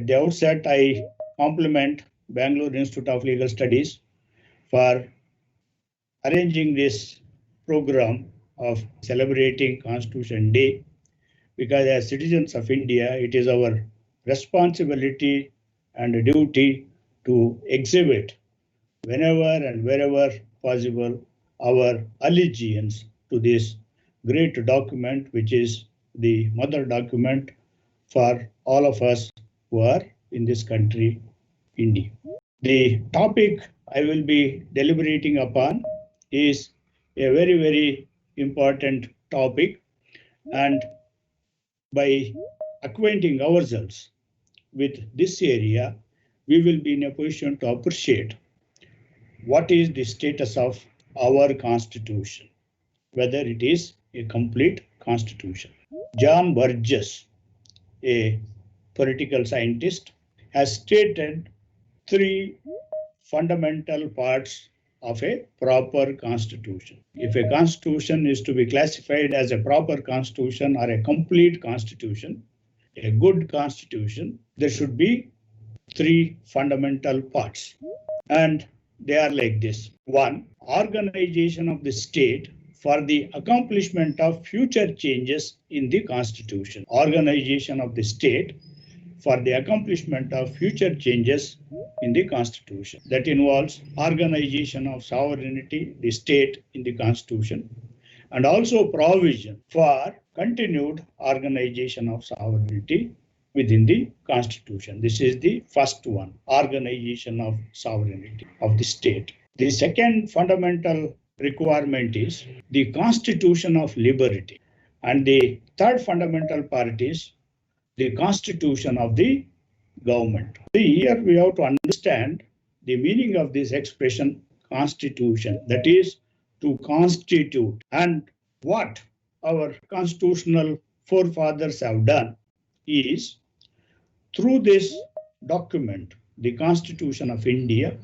At the outset, I compliment Bangalore Institute of Legal Studies for arranging this program of celebrating Constitution Day, because as citizens of India, it is our responsibility and duty to exhibit whenever and wherever possible our allegiance to this great document, which is the mother document for all of us who are in this country, India. The topic I will be deliberating upon is a very, very important topic, and by acquainting ourselves with this area, we will be in a position to appreciate what is the status of our constitution, whether it is a complete constitution. John Burgess, a political scientist, has stated three fundamental parts of a proper constitution. If a constitution is to be classified as a proper constitution or a complete constitution, a good constitution, there should be three fundamental parts. And they are like this. One, organization of the state for the accomplishment of future changes in the constitution. Organization of the state for the accomplishment of future changes in the constitution. That involves organization of sovereignty, the state in the constitution, and also provision for continued organization of sovereignty within the constitution. This is the first one, organization of sovereignty of the state. The second fundamental requirement is the constitution of liberty. And the third fundamental part is the constitution of the government. Here we have to understand the meaning of this expression constitution, that is to constitute. And what our constitutional forefathers have done is, through this document, the Constitution of India,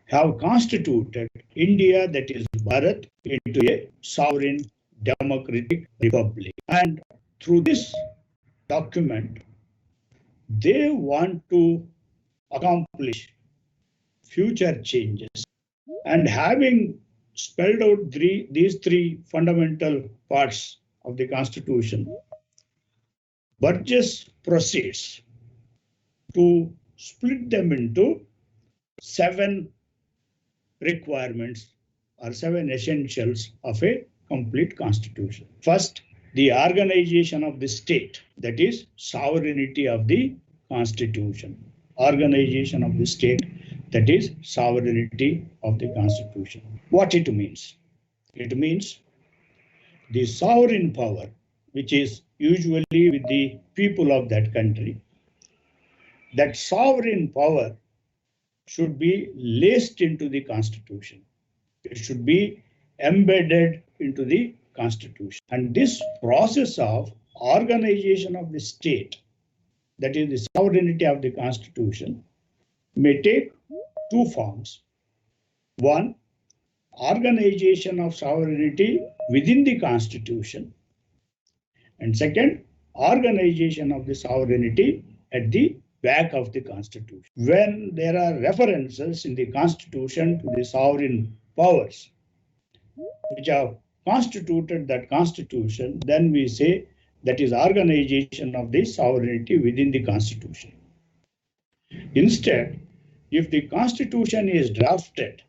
have constituted India, that is Bharat, into a sovereign democratic republic. And through this document, they want to accomplish future changes. And having spelled out these three fundamental parts of the Constitution, Burgess proceeds to split them into 7 requirements or 7 essentials of a complete constitution. First, the organization of the state, that is sovereignty of the constitution. Organization of the state, that is sovereignty of the constitution. What it means? It means the sovereign power, which is usually with the people of that country. That sovereign power should be laced into the constitution. It should be embedded into the constitution. And this process of organization of the state, that is the sovereignty of the constitution, may take 2 forms. One, organization of sovereignty within the constitution. And second, organization of the sovereignty at the back of the constitution. When there are references in the constitution to the sovereign powers which have constituted that constitution, then we say that is organization of the sovereignty within the constitution. Instead, if the constitution is drafted,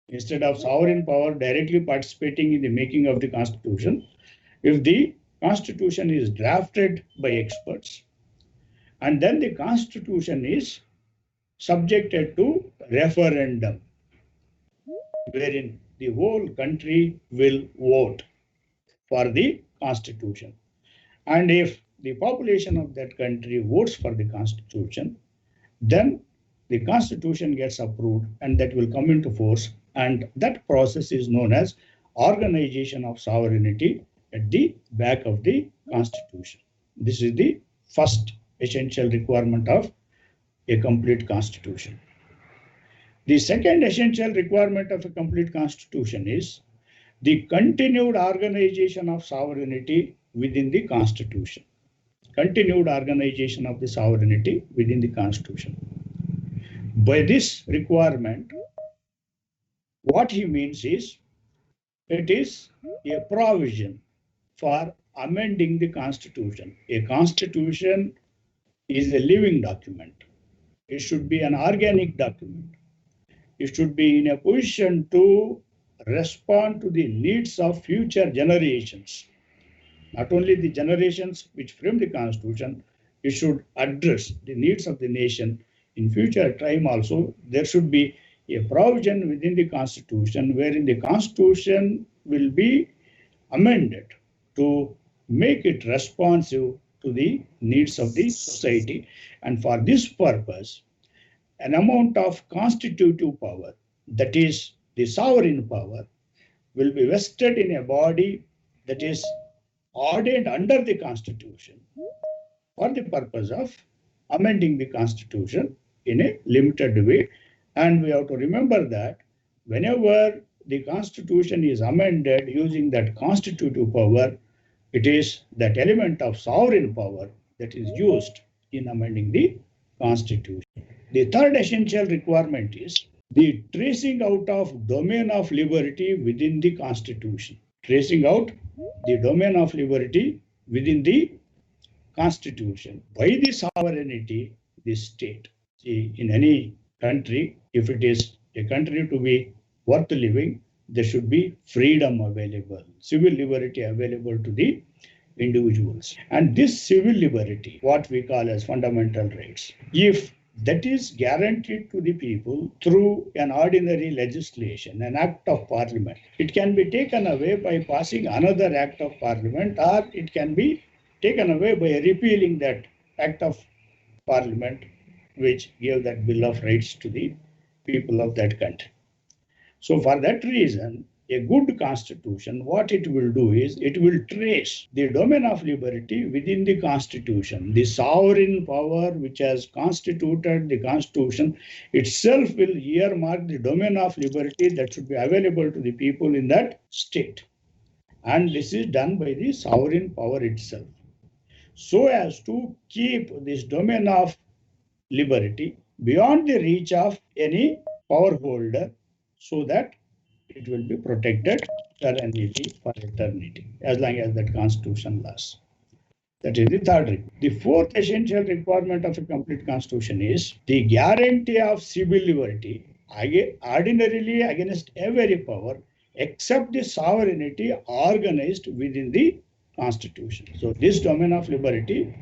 instead of sovereign power directly participating in the making of the constitution, if the constitution is drafted by experts, and then the constitution is subjected to referendum, wherein the whole country will vote for the constitution. And if the population of that country votes for the constitution, then the constitution gets approved and that will come into force. And that process is known as organization of sovereignty at the back of the constitution. This is the first essential requirement of a complete constitution. The second essential requirement of a complete constitution is the continued organization of sovereignty within the constitution. continued organization of the sovereignty within the Constitution. By this requirement, what he means is it is a provision for amending the Constitution. A Constitution is a living document. It should be an organic document. It should be in a position to respond to the needs of future generations. Not only the generations which frame the Constitution, it should address the needs of the nation in future time also. There should be a provision within the Constitution wherein the Constitution will be amended to make it responsive to the needs of the society. And for this purpose, an amount of constitutive power, that is the sovereign power, will be vested in a body that is ordained under the Constitution for the purpose of amending the Constitution in a limited way. And we have to remember that whenever the Constitution is amended using that constitutive power, it is that element of sovereign power that is used in amending the Constitution. The third essential requirement is the tracing out of domain of liberty within the Constitution. Tracing out the domain of liberty within the Constitution by the sovereignty, the state. See, in any country, if it is a country to be worth living, there should be freedom available, civil liberty available to the individuals. And this civil liberty, what we call as fundamental rights, if that is guaranteed to the people through an ordinary legislation, an act of parliament, it can be taken away by passing another act of parliament, or it can be taken away by repealing that act of parliament which gave that Bill of Rights to the people of that country. So for that reason, a good constitution, what it will do is it will trace the domain of liberty within the Constitution. The sovereign power which has constituted the Constitution itself will earmark the domain of liberty that should be available to the people in that state. And this is done by the sovereign power itself, so as to keep this domain of liberty beyond the reach of any power holder, so that it will be protected eternity for eternity, as long as that Constitution lasts. That is the third requirement. The fourth essential requirement of a complete Constitution is the guarantee of civil liberty ordinarily against every power except the sovereignty organized within the Constitution. So this domain of liberty,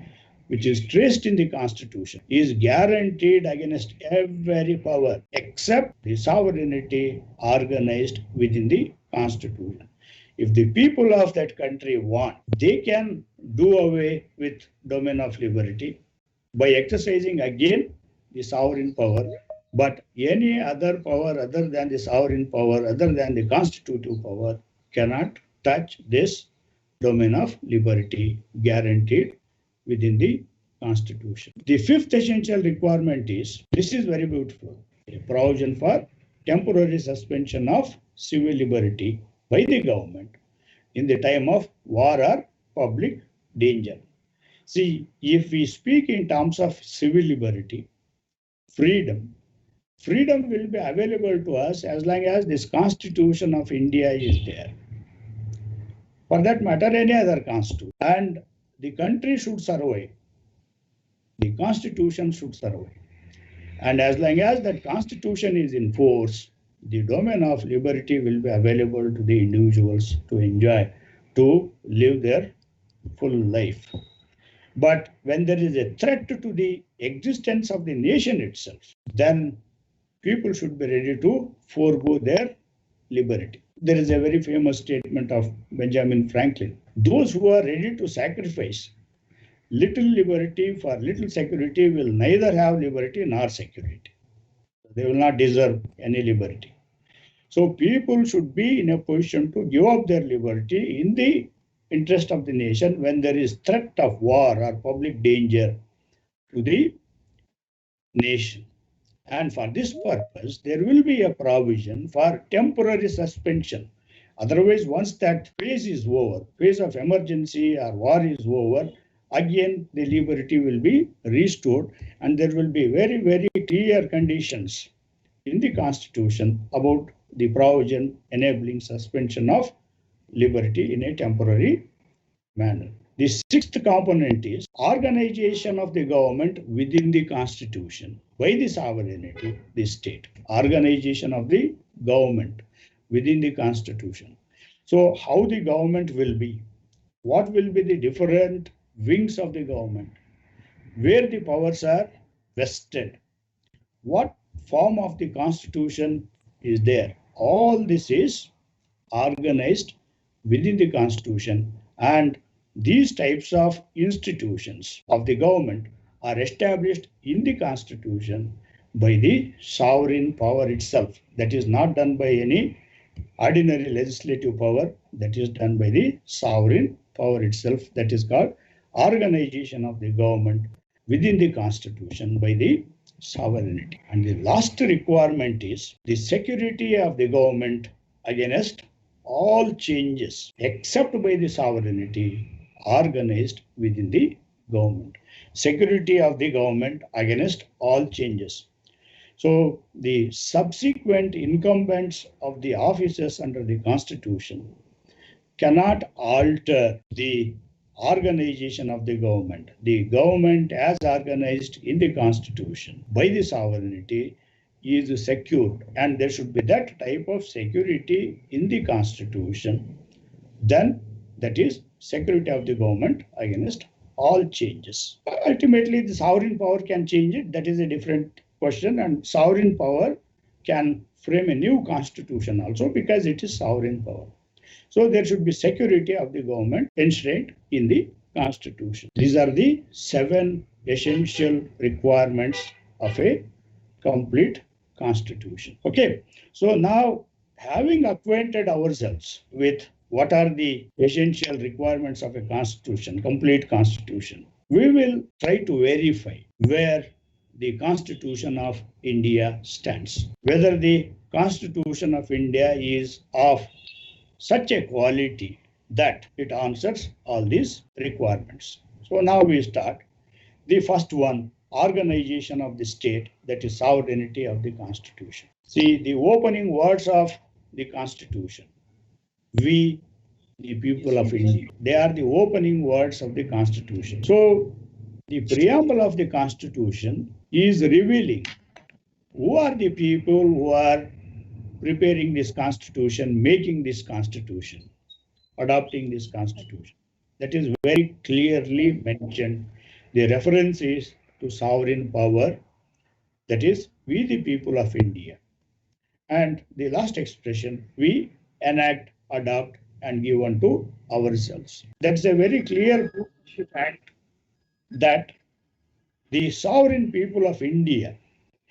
which is traced in the Constitution, is guaranteed against every power except the sovereignty organized within the Constitution. If the people of that country want, they can do away with domain of liberty by exercising again the sovereign power, but any other power other than the sovereign power, other than the constitutive power, cannot touch this domain of liberty guaranteed within the Constitution. The fifth essential requirement is, this is very beautiful, a provision for temporary suspension of civil liberty by the government in the time of war or public danger. See, if we speak in terms of civil liberty, freedom will be available to us as long as this Constitution of India is there. For that matter, any other constitution. And the country should survive. The Constitution should survive. And as long as that Constitution is in force, the domain of liberty will be available to the individuals to enjoy, to live their full life. But when there is a threat to the existence of the nation itself, then people should be ready to forego their liberty. There is a very famous statement of Benjamin Franklin. Those who are ready to sacrifice little liberty for little security will neither have liberty nor security. They will not deserve any liberty. So people should be in a position to give up their liberty in the interest of the nation when there is threat of war or public danger to the nation. And for this purpose, there will be a provision for temporary suspension. Otherwise, once that phase is over, phase of emergency or war is over, again the liberty will be restored, and there will be very, very clear conditions in the Constitution about the provision enabling suspension of liberty in a temporary manner. The sixth component is organization of the government within the Constitution by the sovereignty, the state. Organization of the government within the Constitution. So, how the government will be, what will be the different wings of the government, where the powers are vested, what form of the Constitution is there. All this is organized within the Constitution, and these types of institutions of the government are established in the Constitution by the sovereign power itself. That is not done by any ordinary legislative power, that is done by the sovereign power itself. That is called organization of the government within the Constitution by the sovereignty. And the last requirement is the security of the government against all changes except by the sovereignty organized within the government. Security of the government against all changes. So the subsequent incumbents of the officers under the Constitution cannot alter the organization of the government. The government as organized in the Constitution by the sovereignty is secured, and there should be that type of security in the Constitution. Then that is security of the government against all changes. Ultimately, the sovereign power can change it. That is a different question, and sovereign power can frame a new constitution also because it is sovereign power. So there should be security of the government enshrined in the Constitution. These are the 7 essential requirements of a complete Constitution. Okay, so now having acquainted ourselves with what are the essential requirements of a Constitution, complete Constitution, we will try to verify where the Constitution of India stands, whether the Constitution of India is of such a quality that it answers all these requirements. So now we start. The first one, organization of the state, that is sovereignty of the Constitution. See the opening words of the Constitution. We, the people of India. They are the opening words of the Constitution. So the preamble of the Constitution is revealing who are the people who are preparing this Constitution, making this Constitution, adopting this Constitution. That is very clearly mentioned. The reference is to sovereign power, that is, we the people of India. And the last expression, we enact, adopt, and give unto ourselves. That's a very clear fact that the sovereign people of India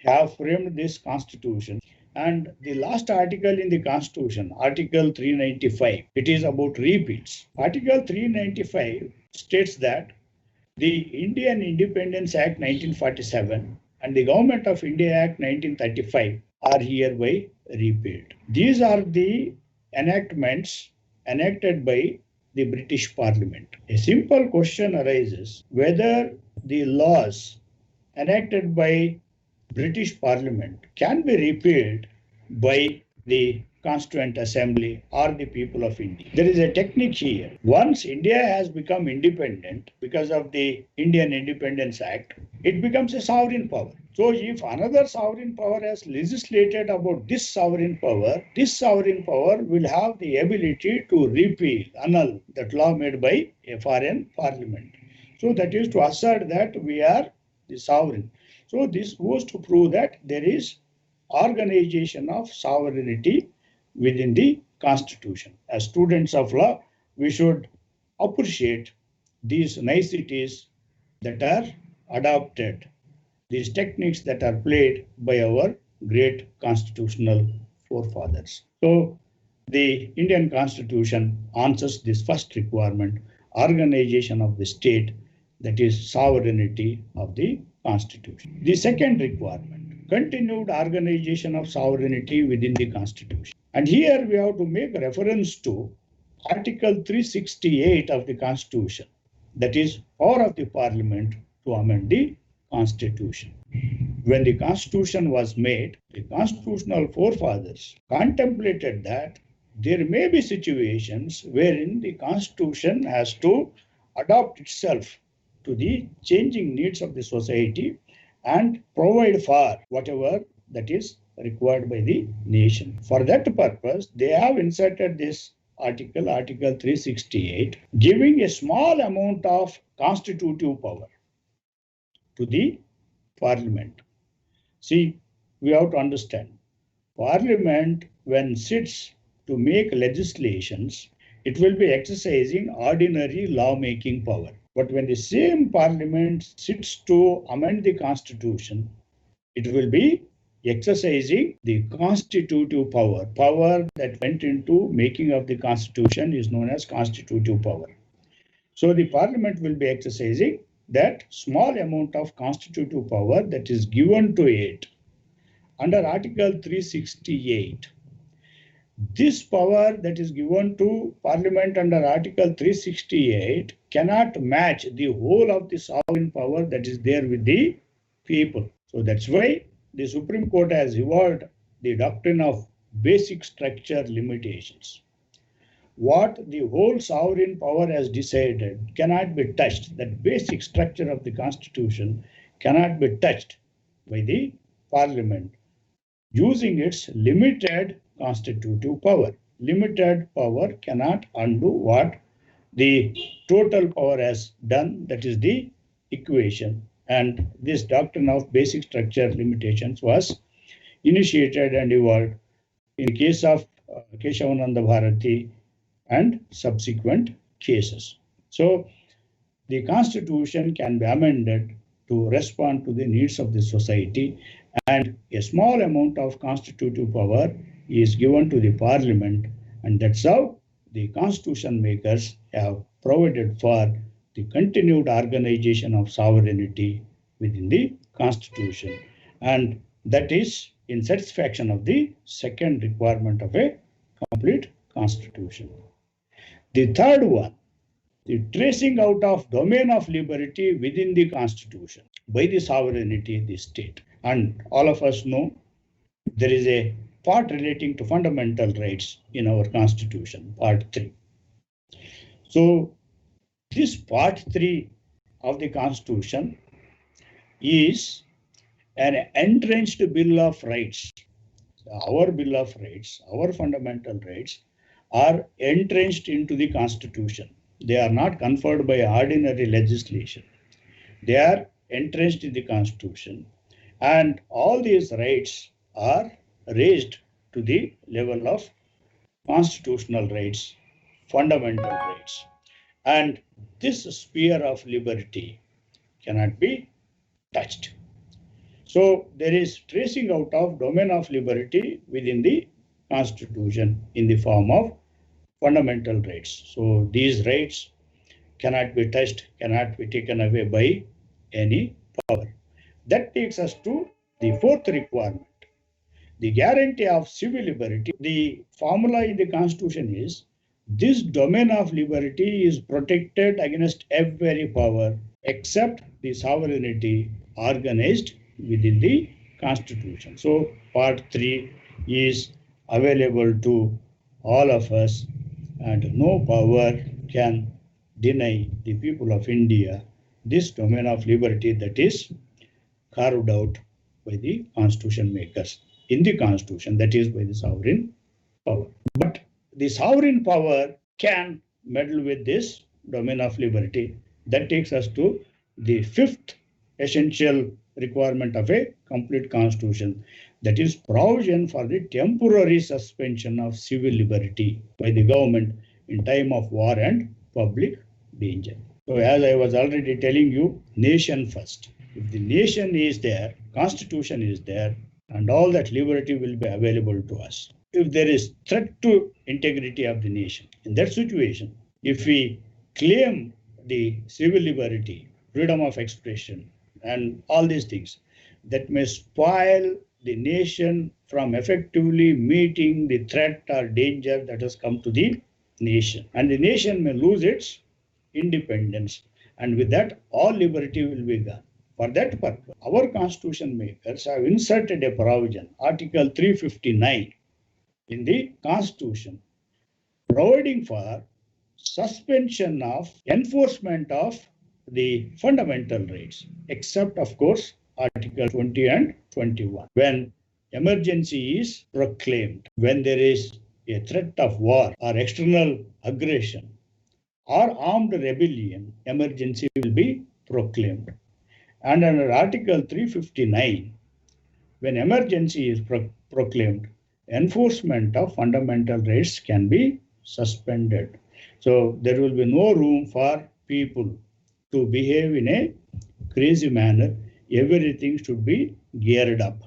have framed this Constitution. And the last article in the Constitution, Article 395, it is about repeats. Article 395 states that the Indian Independence Act 1947 and the Government of India Act 1935 are hereby repealed. These are the enactments enacted by the British Parliament. A simple question arises whether the laws enacted by British Parliament can be repealed by the Constituent Assembly or the people of India. There is a technique here. Once India has become independent because of the Indian Independence Act, it becomes a sovereign power. So if another sovereign power has legislated about this sovereign power will have the ability to repeal, annul that law made by a foreign parliament. So that is to assert that we are the sovereign. So this goes to prove that there is organization of sovereignty within the Constitution. As students of law, we should appreciate these niceties that are adopted, these techniques that are played by our great constitutional forefathers. So the Indian Constitution answers this first requirement, organization of the state, that is sovereignty of the Constitution. The second requirement, continued organization of sovereignty within the Constitution. And here we have to make reference to Article 368 of the Constitution. that is power of the parliament to amend the constitution. When the constitution was made, the constitutional forefathers contemplated that there may be situations wherein the constitution has to adapt itself to the changing needs of the society and provide for whatever that is required by the nation. For that purpose, they have inserted this Article 368, giving a small amount of constitutive power to the parliament. See, we have to understand, parliament when sits to make legislations, it will be exercising ordinary lawmaking power. But when the same parliament sits to amend the constitution, it will be exercising the constitutive power. Power that went into making of the constitution is known as constitutive power. So the parliament will be exercising that small amount of constitutive power that is given to it under Article 368. This power that is given to Parliament under Article 368 cannot match the whole of the sovereign power that is there with the people. So that's why the Supreme Court has evolved the doctrine of basic structure limitations. What the whole sovereign power has decided cannot be touched. That basic structure of the Constitution cannot be touched by the Parliament using its limited constitutive power. Limited power cannot undo what the total power has done, that is the equation. And this doctrine of basic structure limitations was initiated and evolved in the case of Keshavananda Bharati and subsequent cases. So the Constitution can be amended to respond to the needs of the society, and a small amount of constitutive power is given to the parliament, and that's how the constitution makers have provided for the continued organization of sovereignty within the constitution, and that is in satisfaction of the second requirement of a complete constitution. The third one, the tracing out of domain of liberty within the constitution by the sovereignty of the state. And all of us know there is a part relating to fundamental rights in our constitution, part 3. So this part 3 of the constitution is an entrenched bill of rights. Our bill of rights, our fundamental rights are entrenched into the constitution. They are not conferred by ordinary legislation. They are entrenched in the constitution, and all these rights are raised to the level of constitutional rights, fundamental rights. And this sphere of liberty cannot be touched. So there is tracing out of domain of liberty within the constitution in the form of fundamental rights. So these rights cannot be touched, cannot be taken away by any power. That takes us to the fourth requirement, the guarantee of civil liberty. The formula in the Constitution is this domain of liberty is protected against every power except the sovereignty organized within the Constitution. So part 3 is available to all of us, and no power can deny the people of India this domain of liberty that is carved out by the constitution makers in the constitution, that is by the sovereign power. But the sovereign power can meddle with this domain of liberty. That takes us to the fifth essential requirement of a complete constitution, that is provision for the temporary suspension of civil liberty by the government in time of war and public danger. So as I was already telling you, nation first. If the nation is there, constitution is there, and all that liberty will be available to us. If there is threat to integrity of the nation, in that situation, if we claim the civil liberty, freedom of expression, and all these things, that may spoil the nation from effectively meeting the threat or danger that has come to the nation. And the nation may lose its independence. and with that, all liberty will be gone. For that purpose, our constitution makers have inserted a provision, Article 359 in the constitution, providing for suspension of enforcement of the fundamental rights, except, of course, Article 20 and 21. When emergency is proclaimed, when there is a threat of war or external aggression or armed rebellion, emergency will be proclaimed. And under Article 359, when emergency is proclaimed, enforcement of fundamental rights can be suspended. So there will be no room for people to behave in a crazy manner. Everything should be geared up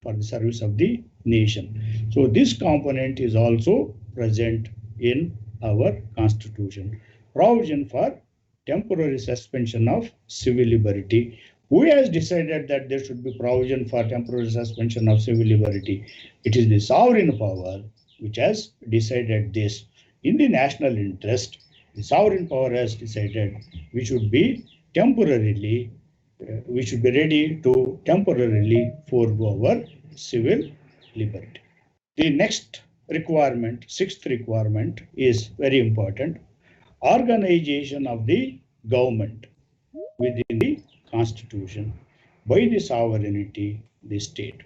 for the service of the nation. So this component is also present in our constitution. Provision for temporary suspension of civil liberty. Who has decided that there should be provision for temporary suspension of civil liberty? It is the sovereign power which has decided this. In the national interest, the sovereign power has decided we should be temporarily, we should be ready to temporarily forego our civil liberty. The next requirement, sixth requirement, is very important. Organization of the government within the constitution by the sovereignty, the state.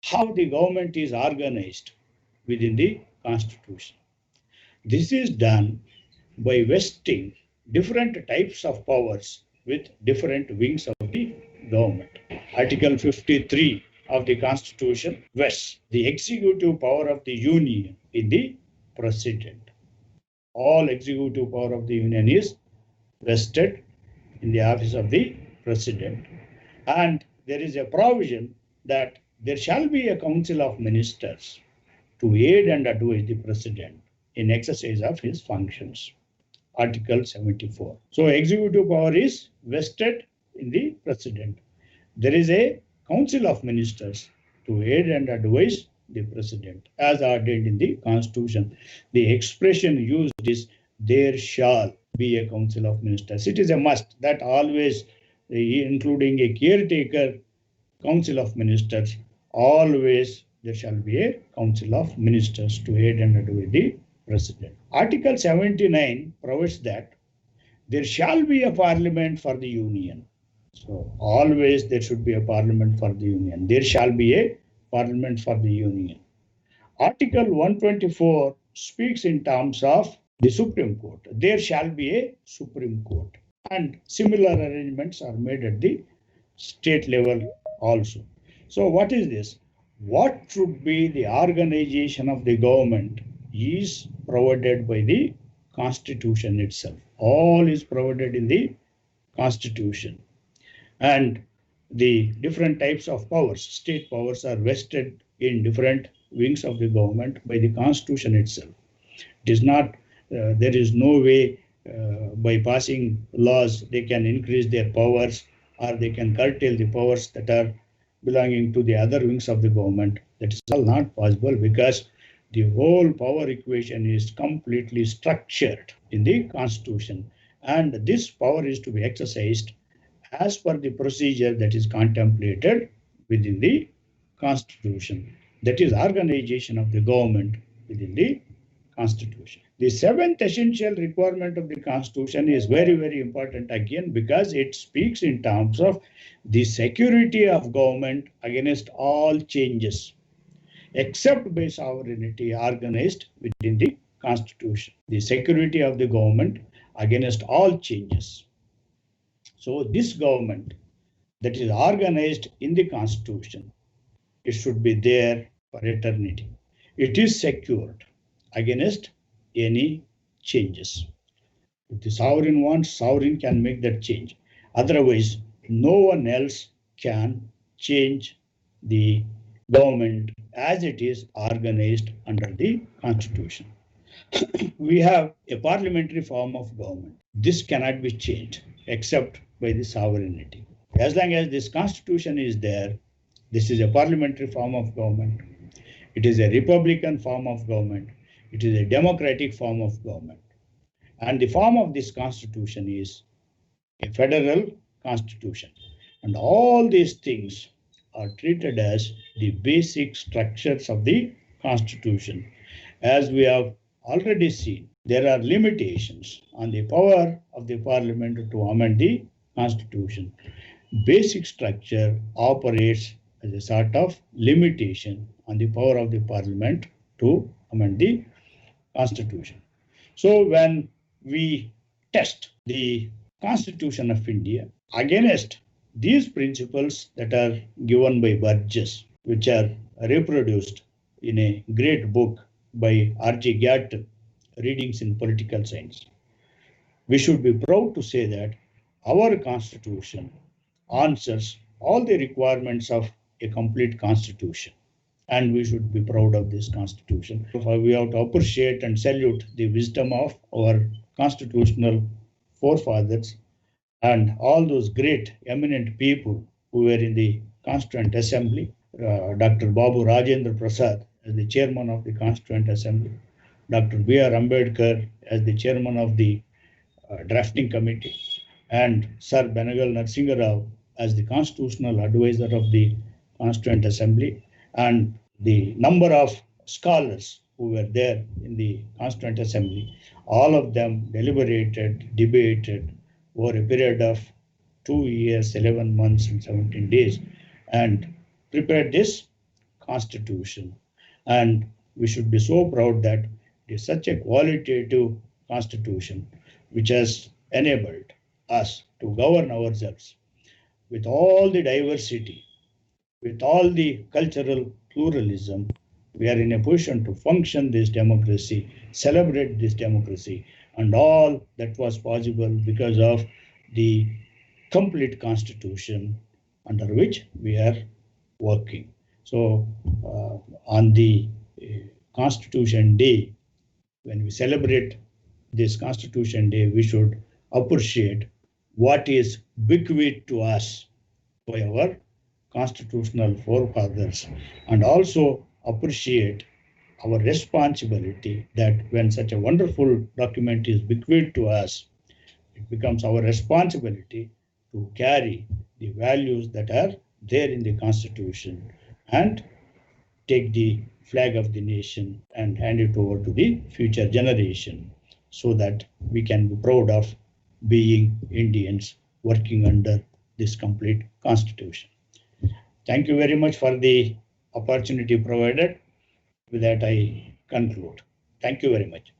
How the government is organized within the constitution. This is done by vesting different types of powers with different wings of the government. Article 53 of the constitution vests the executive power of the union in the president. All executive power of the union is vested in the office of the president. And there is a provision that there shall be a council of ministers to aid and advise the president in exercise of his functions. Article 74. So executive power is vested in the president. There is a council of ministers to aid and advise the president as ordained in the constitution. The expression used is there shall be a council of ministers. It is a must that always, including a caretaker council of ministers, always there shall be a council of ministers to aid and advise the president. Article 79 provides that there shall be a parliament for the union. So always there should be a parliament for the union. There shall be a parliament for the union. Article 124 speaks in terms of the Supreme Court. There shall be a Supreme Court. And similar arrangements are made at the state level also. So what is this? What should be the organization of the government is provided by the Constitution itself. All is provided in the Constitution. And the different types of powers, state powers, are vested in different wings of the government by the Constitution itself. It is not, there is no way by passing laws they can increase their powers or they can curtail the powers that are belonging to the other wings of the government. That is all not possible because the whole power equation is completely structured in the Constitution. And this power is to be exercised as per the procedure that is contemplated within the Constitution. That is organization of the government within the Constitution. The seventh essential requirement of the Constitution is very, very important again because it speaks in terms of the security of government against all changes, except by sovereignty organized within the Constitution. The security of the government against all changes. So this government that is organized in the Constitution, it should be there for eternity. It is secured against any changes. If the sovereign wants, sovereign can make that change. Otherwise, no one else can change the government as it is organized under the Constitution. We have a parliamentary form of government. This cannot be changed except by the sovereignty. As long as this Constitution is there, this is a parliamentary form of government. It is a republican form of government. It is a democratic form of government. And the form of this Constitution is a federal constitution. And all these things are treated as the basic structures of the constitution. As we have already seen, there are limitations on the power of the parliament to amend the constitution. Basic structure operates as a sort of limitation on the power of the parliament to amend the constitution. So when we test the Constitution of India against these principles that are given by Burgess, which are reproduced in a great book by R.G. Gatton, Readings in Political Science, we should be proud to say that our Constitution answers all the requirements of a complete Constitution. And we should be proud of this Constitution. We have to appreciate and salute the wisdom of our constitutional forefathers and all those great eminent people who were in the Constituent Assembly. Dr. Babu Rajendra Prasad as the chairman of the Constituent Assembly, Dr. B.R. Ambedkar as the chairman of the drafting committee, and Sir Benegal Narasimha Rao as the constitutional advisor of the Constituent Assembly, and the number of scholars who were there in the Constituent Assembly, all of them deliberated, debated over a period of 2 years, 11 months, and 17 days, and prepared this Constitution. And we should be so proud that it is such a qualitative Constitution which has enabled us to govern ourselves with all the diversity, with all the cultural pluralism. We are in a position to function this democracy, celebrate this democracy, and all that was possible because of the complete constitution under which we are working. So, on the Constitution Day, when we celebrate this Constitution Day, we should appreciate what is bequeathed to us by our constitutional forefathers, and also appreciate our responsibility that when such a wonderful document is bequeathed to us, it becomes our responsibility to carry the values that are there in the Constitution and take the flag of the nation and hand it over to the future generation so that we can be proud of being Indians working under this complete Constitution. Thank you very much for the opportunity provided. With that, I conclude. Thank you very much.